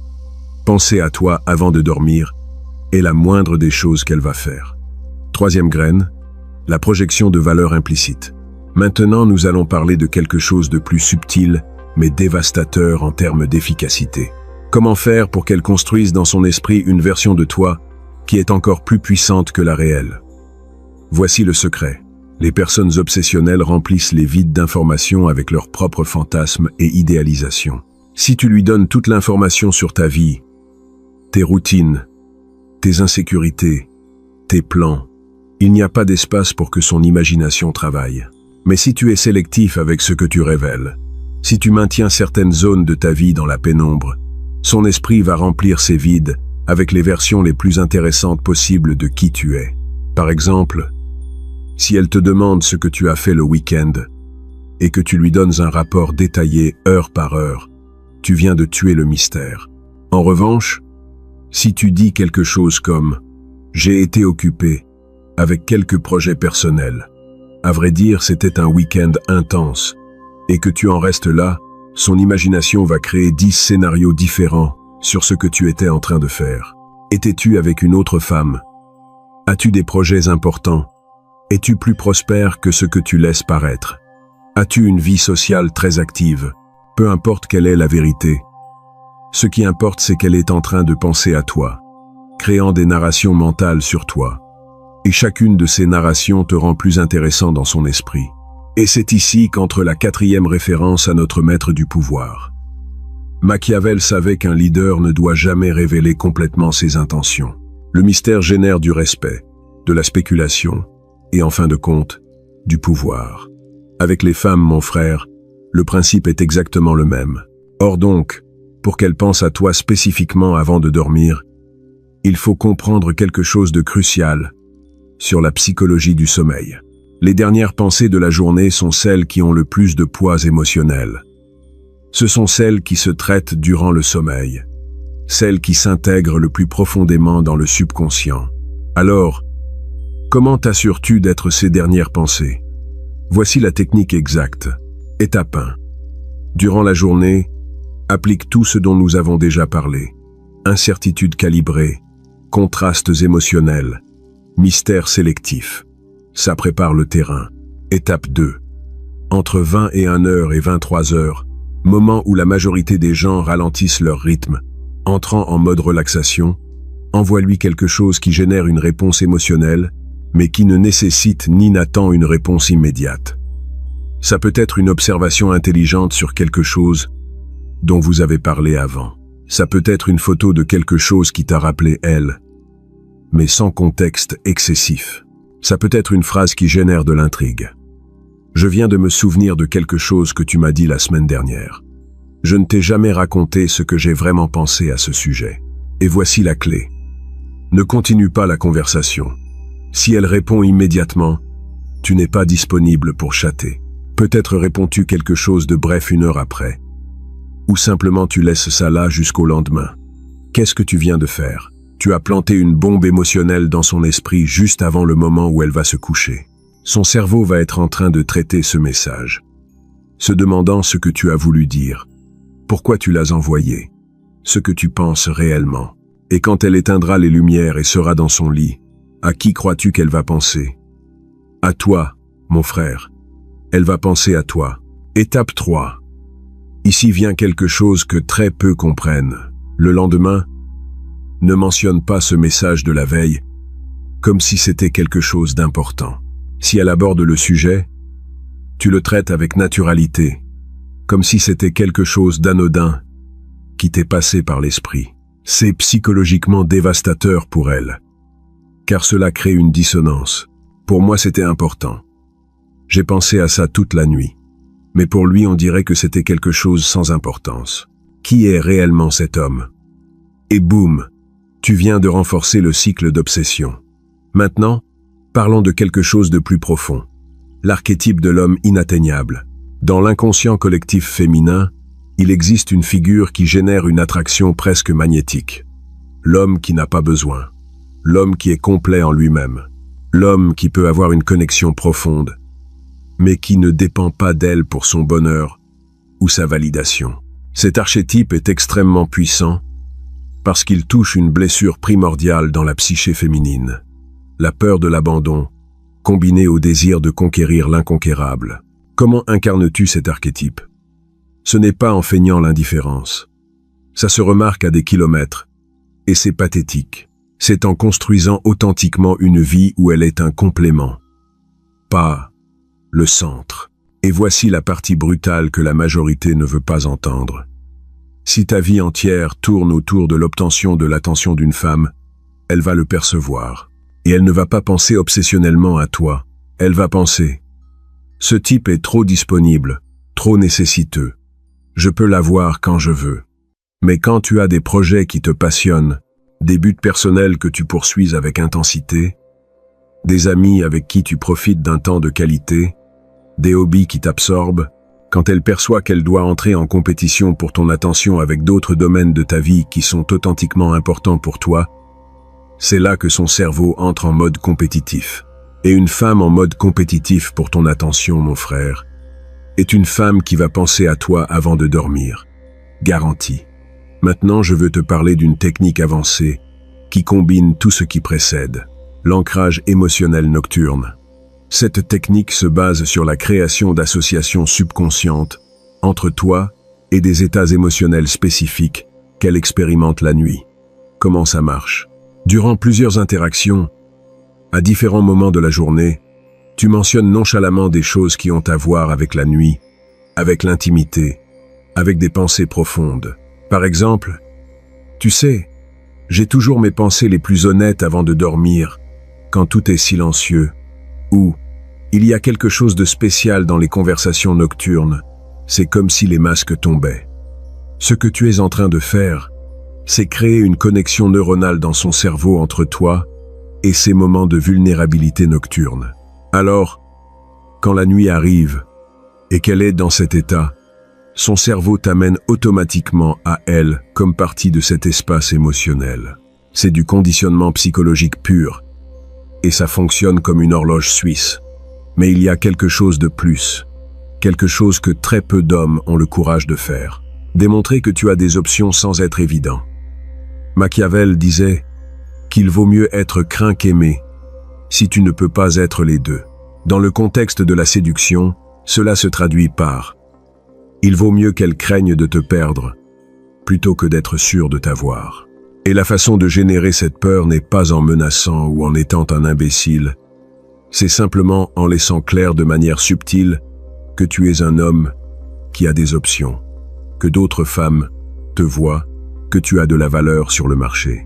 penser à toi avant de dormir est la moindre des choses qu'elle va faire. Troisième graine, la projection de valeur implicite. Maintenant, nous allons parler de quelque chose de plus subtil, mais dévastateur en termes d'efficacité. Comment faire pour qu'elle construise dans son esprit une version de toi qui est encore plus puissante que la réelle? Voici le secret. Les personnes obsessionnelles remplissent les vides d'informations avec leurs propres fantasmes et idéalisations. Si tu lui donnes toute l'information sur ta vie, tes routines, tes insécurités, tes plans, il n'y a pas d'espace pour que son imagination travaille. Mais si tu es sélectif avec ce que tu révèles, si tu maintiens certaines zones de ta vie dans la pénombre, son esprit va remplir ces vides avec les versions les plus intéressantes possibles de qui tu es. Par exemple, si elle te demande ce que tu as fait le week-end et que tu lui donnes un rapport détaillé heure par heure, tu viens de tuer le mystère. En revanche, si tu dis quelque chose comme « J'ai été occupé avec quelques projets personnels », à vrai dire c'était un week-end intense, et que tu en restes là, son imagination va créer 10 scénarios différents sur ce que tu étais en train de faire. Étais-tu avec une autre femme? As-tu des projets importants? Es-tu plus prospère que ce que tu laisses paraître? As-tu une vie sociale très active? Peu importe quelle est la vérité. Ce qui importe, c'est qu'elle est en train de penser à toi, créant des narrations mentales sur toi. Et chacune de ces narrations te rend plus intéressant dans son esprit. Et c'est ici qu'entre la 4e référence à notre maître du pouvoir. Machiavel savait qu'un leader ne doit jamais révéler complètement ses intentions. Le mystère génère du respect, de la spéculation, et en fin de compte, du pouvoir. Avec les femmes, mon frère, le principe est exactement le même. Or donc, pour qu'elles pensent à toi spécifiquement avant de dormir, il faut comprendre quelque chose de crucial sur la psychologie du sommeil. Les dernières pensées de la journée sont celles qui ont le plus de poids émotionnel. Ce sont celles qui se traitent durant le sommeil, celles qui s'intègrent le plus profondément dans le subconscient. Alors, comment t'assures-tu d'être ces dernières pensées? Voici la technique exacte. Étape 1. Durant la journée, applique tout ce dont nous avons déjà parlé. Incertitude calibrée, contrastes émotionnels, mystère sélectif. Ça prépare le terrain. Étape 2. Entre 21 h et 23 h, moment où la majorité des gens ralentissent leur rythme, entrant en mode relaxation, envoie-lui quelque chose qui génère une réponse émotionnelle, mais qui ne nécessite ni n'attend une réponse immédiate. Ça peut être une observation intelligente sur quelque chose dont vous avez parlé avant. Ça peut être une photo de quelque chose qui t'a rappelé elle, mais sans contexte excessif. Ça peut être une phrase qui génère de l'intrigue. Je viens de me souvenir de quelque chose que tu m'as dit la semaine dernière. Je ne t'ai jamais raconté ce que j'ai vraiment pensé à ce sujet. Et voici la clé. Ne continue pas la conversation. Si elle répond immédiatement, tu n'es pas disponible pour chatter. Peut-être réponds-tu quelque chose de bref 1 heure après. Ou simplement tu laisses ça là jusqu'au lendemain. Qu'est-ce que tu viens de faire? Tu as planté une bombe émotionnelle dans son esprit juste avant le moment où elle va se coucher. Son cerveau va être en train de traiter ce message, se demandant ce que tu as voulu dire, pourquoi tu l'as envoyé, ce que tu penses réellement. Et quand elle éteindra les lumières et sera dans son lit, à qui crois-tu qu'elle va penser? À toi, mon frère. Elle va penser à toi. Étape 3. Ici vient quelque chose que très peu comprennent. Le lendemain, ne mentionne pas ce message de la veille comme si c'était quelque chose d'important. Si elle aborde le sujet, tu le traites avec naturalité, comme si c'était quelque chose d'anodin qui t'est passé par l'esprit. C'est psychologiquement dévastateur pour elle, car cela crée une dissonance. Pour moi, c'était important. J'ai pensé à ça toute la nuit. Mais pour lui, on dirait que c'était quelque chose sans importance. Qui est réellement cet homme? Et boum, tu viens de renforcer le cycle d'obsession. Maintenant, parlons de quelque chose de plus profond. L'archétype de l'homme inatteignable. Dans l'inconscient collectif féminin, il existe une figure qui génère une attraction presque magnétique. L'homme qui n'a pas besoin. L'homme qui est complet en lui-même. L'homme qui peut avoir une connexion profonde, mais qui ne dépend pas d'elle pour son bonheur ou sa validation. Cet archétype est extrêmement puissant parce qu'il touche une blessure primordiale dans la psyché féminine. La peur de l'abandon, combinée au désir de conquérir l'inconquérable. Comment incarnes-tu cet archétype? Ce n'est pas en feignant l'indifférence. Ça se remarque à des kilomètres, et c'est pathétique. C'est en construisant authentiquement une vie où elle est un complément, pas le centre. Et voici la partie brutale que la majorité ne veut pas entendre. Si ta vie entière tourne autour de l'obtention de l'attention d'une femme, elle va le percevoir. Et elle ne va pas penser obsessionnellement à toi. Elle va penser: ce type est trop disponible, trop nécessiteux. Je peux l'avoir quand je veux. Mais quand tu as des projets qui te passionnent, des buts personnels que tu poursuis avec intensité, des amis avec qui tu profites d'un temps de qualité, des hobbies qui t'absorbent, quand elle perçoit qu'elle doit entrer en compétition pour ton attention avec d'autres domaines de ta vie qui sont authentiquement importants pour toi, c'est là que son cerveau entre en mode compétitif. Et une femme en mode compétitif pour ton attention, mon frère, est une femme qui va penser à toi avant de dormir. Garantie. Maintenant, je veux te parler d'une technique avancée qui combine tout ce qui précède. L'ancrage émotionnel nocturne. Cette technique se base sur la création d'associations subconscientes entre toi et des états émotionnels spécifiques qu'elle expérimente la nuit. Comment ça marche? Durant plusieurs interactions, à différents moments de la journée, tu mentionnes nonchalamment des choses qui ont à voir avec la nuit, avec l'intimité, avec des pensées profondes. Par exemple, tu sais, j'ai toujours mes pensées les plus honnêtes avant de dormir, quand tout est silencieux, ou il y a quelque chose de spécial dans les conversations nocturnes, c'est comme si les masques tombaient. Ce que tu es en train de faire, c'est créer une connexion neuronale dans son cerveau entre toi et ces moments de vulnérabilité nocturne. Alors, quand la nuit arrive et qu'elle est dans cet état, son cerveau t'amène automatiquement à elle comme partie de cet espace émotionnel. C'est du conditionnement psychologique pur, et ça fonctionne comme une horloge suisse. Mais il y a quelque chose de plus, quelque chose que très peu d'hommes ont le courage de faire. Démontrer que tu as des options sans être évident. Machiavel disait qu'il vaut mieux être craint qu'aimé, si tu ne peux pas être les deux. Dans le contexte de la séduction, cela se traduit par « il vaut mieux qu'elle craigne de te perdre, plutôt que d'être sûre de t'avoir ». Et la façon de générer cette peur n'est pas en menaçant ou en étant un imbécile, c'est simplement en laissant clair de manière subtile que tu es un homme qui a des options, que d'autres femmes te voient, que tu as de la valeur sur le marché.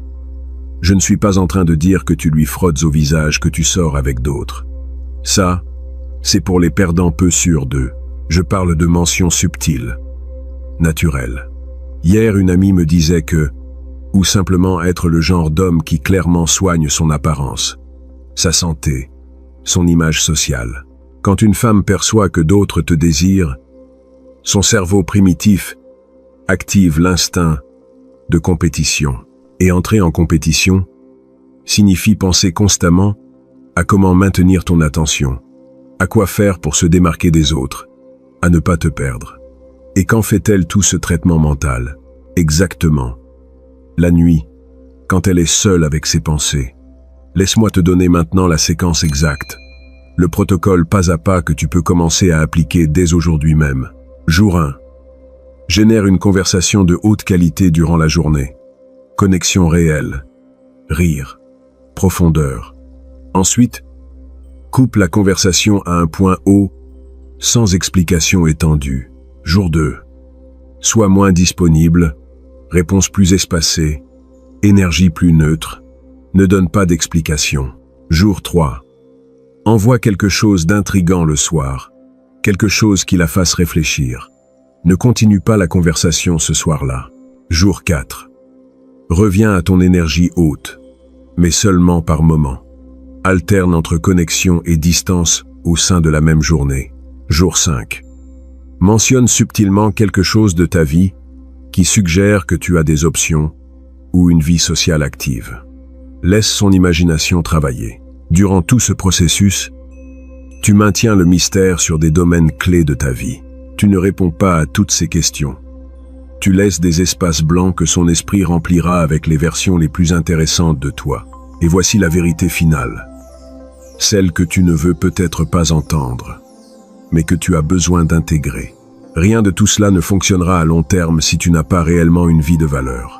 Je ne suis pas en train de dire que tu lui frottes au visage que tu sors avec d'autres. Ça, c'est pour les perdants peu sûrs d'eux. Je parle de mentions subtiles, naturelles. Hier, une amie me disait que, ou simplement être le genre d'homme qui clairement soigne son apparence, sa santé, son image sociale. Quand une femme perçoit que d'autres te désirent, son cerveau primitif active l'instinct de compétition. Et entrer en compétition signifie penser constamment à comment maintenir ton attention, à quoi faire pour se démarquer des autres, à ne pas te perdre. Et quand fait-elle tout ce traitement mental? Exactement. La nuit, quand elle est seule avec ses pensées. Laisse-moi te donner maintenant la séquence exacte. Le protocole pas à pas que tu peux commencer à appliquer dès aujourd'hui même. Jour 1. Génère une conversation de haute qualité durant la journée. Connexion réelle. Rire. Profondeur. Ensuite, coupe la conversation à un point haut, sans explication étendue. Jour 2. Sois moins disponible, réponse plus espacée, énergie plus neutre, ne donne pas d'explication. Jour 3. Envoie quelque chose d'intriguant le soir, quelque chose qui la fasse réfléchir. Ne continue pas la conversation ce soir-là. Jour 4. Reviens à ton énergie haute, mais seulement par moment. Alterne entre connexion et distance au sein de la même journée. Jour 5. Mentionne subtilement quelque chose de ta vie qui suggère que tu as des options ou une vie sociale active. Laisse son imagination travailler. Durant tout ce processus, tu maintiens le mystère sur des domaines clés de ta vie. Tu ne réponds pas à toutes ces questions. Tu laisses des espaces blancs que son esprit remplira avec les versions les plus intéressantes de toi. Et voici la vérité finale. Celle que tu ne veux peut-être pas entendre, mais que tu as besoin d'intégrer. Rien de tout cela ne fonctionnera à long terme si tu n'as pas réellement une vie de valeur.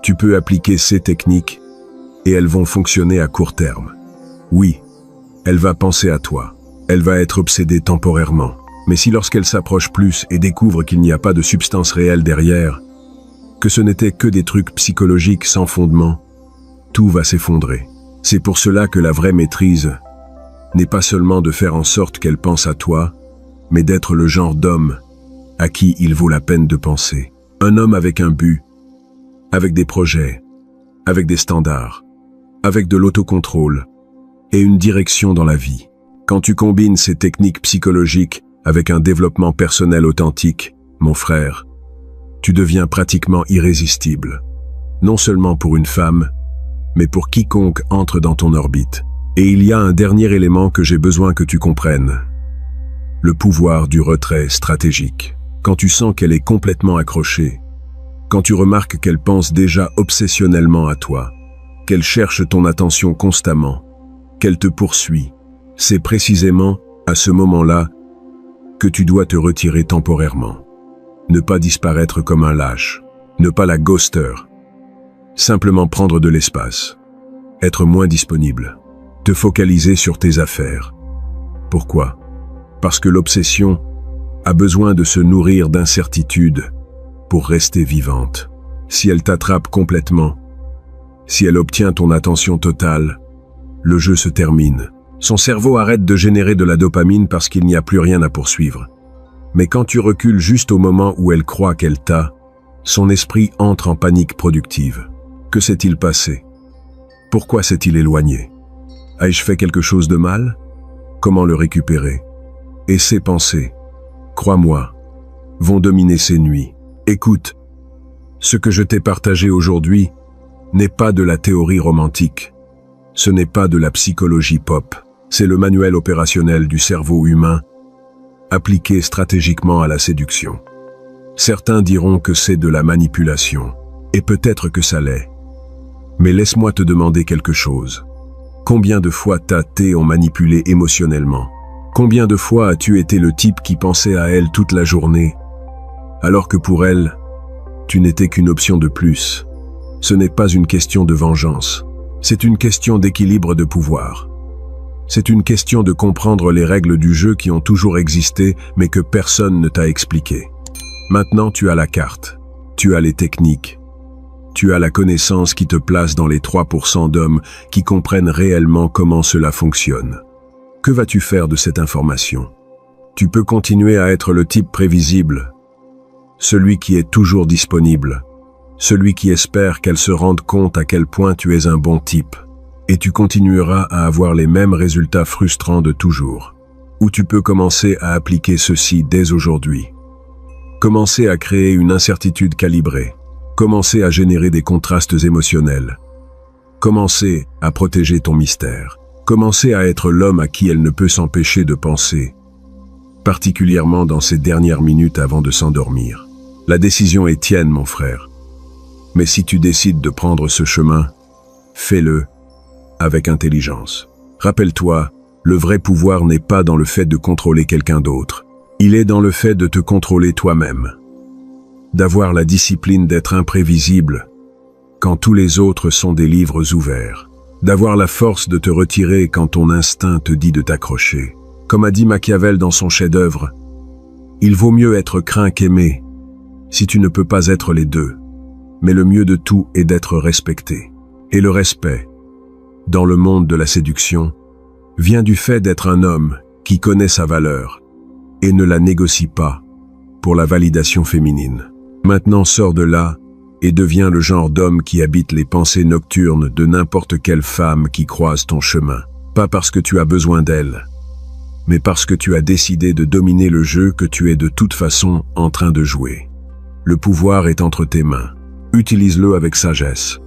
Tu peux appliquer ces techniques et elles vont fonctionner à court terme. Oui, elle va penser à toi. Elle va être obsédée temporairement. Mais si lorsqu'elle s'approche plus et découvre qu'il n'y a pas de substance réelle derrière, que ce n'était que des trucs psychologiques sans fondement, tout va s'effondrer. C'est pour cela que la vraie maîtrise n'est pas seulement de faire en sorte qu'elle pense à toi, mais d'être le genre d'homme à qui il vaut la peine de penser. Un homme avec un but, avec des projets, avec des standards, avec de l'autocontrôle et une direction dans la vie. Quand tu combines ces techniques psychologiques avec un développement personnel authentique, mon frère, tu deviens pratiquement irrésistible. Non seulement pour une femme, mais pour quiconque entre dans ton orbite. Et il y a un dernier élément que j'ai besoin que tu comprennes. Le pouvoir du retrait stratégique. Quand tu sens qu'elle est complètement accrochée, quand tu remarques qu'elle pense déjà obsessionnellement à toi, qu'elle cherche ton attention constamment, qu'elle te poursuit, c'est précisément à ce moment-là que tu dois te retirer temporairement. Ne pas disparaître comme un lâche, ne pas la ghoster. Simplement prendre de l'espace, être moins disponible, te focaliser sur tes affaires. Pourquoi? Parce que l'obsession a besoin de se nourrir d'incertitude pour rester vivante. Si elle t'attrape complètement, si elle obtient ton attention totale, le jeu se termine. Son cerveau arrête de générer de la dopamine parce qu'il n'y a plus rien à poursuivre. Mais quand tu recules juste au moment où elle croit qu'elle t'a, son esprit entre en panique productive. Que s'est-il passé? Pourquoi s'est-il éloigné? Ai-je fait quelque chose de mal? Comment le récupérer? Et ces pensées, crois-moi, vont dominer ces nuits. Écoute, ce que je t'ai partagé aujourd'hui n'est pas de la théorie romantique. Ce n'est pas de la psychologie pop. C'est le manuel opérationnel du cerveau humain, appliqué stratégiquement à la séduction. Certains diront que c'est de la manipulation, et peut-être que ça l'est. Mais laisse-moi te demander quelque chose. Combien de fois t'ont manipulé émotionnellement? Combien de fois as-tu été le type qui pensait à elle toute la journée, alors que pour elle, tu n'étais qu'une option de plus? Ce n'est pas une question de vengeance, c'est une question d'équilibre de pouvoir. C'est une question de comprendre les règles du jeu qui ont toujours existé, mais que personne ne t'a expliqué. Maintenant, tu as la carte, tu as les techniques, tu as la connaissance qui te place dans les 3% d'hommes qui comprennent réellement comment cela fonctionne. Que vas-tu faire de cette information? Tu peux continuer à être le type prévisible, celui qui est toujours disponible, celui qui espère qu'elle se rende compte à quel point tu es un bon type. Et tu continueras à avoir les mêmes résultats frustrants de toujours. Ou tu peux commencer à appliquer ceci dès aujourd'hui. Commencer à créer une incertitude calibrée. Commencer à générer des contrastes émotionnels. Commencer à protéger ton mystère. Commencer à être l'homme à qui elle ne peut s'empêcher de penser, particulièrement dans ces dernières minutes avant de s'endormir. La décision est tienne, mon frère. Mais si tu décides de prendre ce chemin, fais-le avec intelligence. Rappelle-toi, le vrai pouvoir n'est pas dans le fait de contrôler quelqu'un d'autre. Il est dans le fait de te contrôler toi-même. D'avoir la discipline d'être imprévisible quand tous les autres sont des livres ouverts. D'avoir la force de te retirer quand ton instinct te dit de t'accrocher. Comme a dit Machiavel dans son chef-d'œuvre, il vaut mieux être craint qu'aimé, si tu ne peux pas être les deux. Mais le mieux de tout est d'être respecté. Et le respect, dans le monde de la séduction, vient du fait d'être un homme qui connaît sa valeur et ne la négocie pas pour la validation féminine. Maintenant sors de là et deviens le genre d'homme qui habite les pensées nocturnes de n'importe quelle femme qui croise ton chemin. Pas parce que tu as besoin d'elle, mais parce que tu as décidé de dominer le jeu que tu es de toute façon en train de jouer. Le pouvoir est entre tes mains. Utilise-le avec sagesse.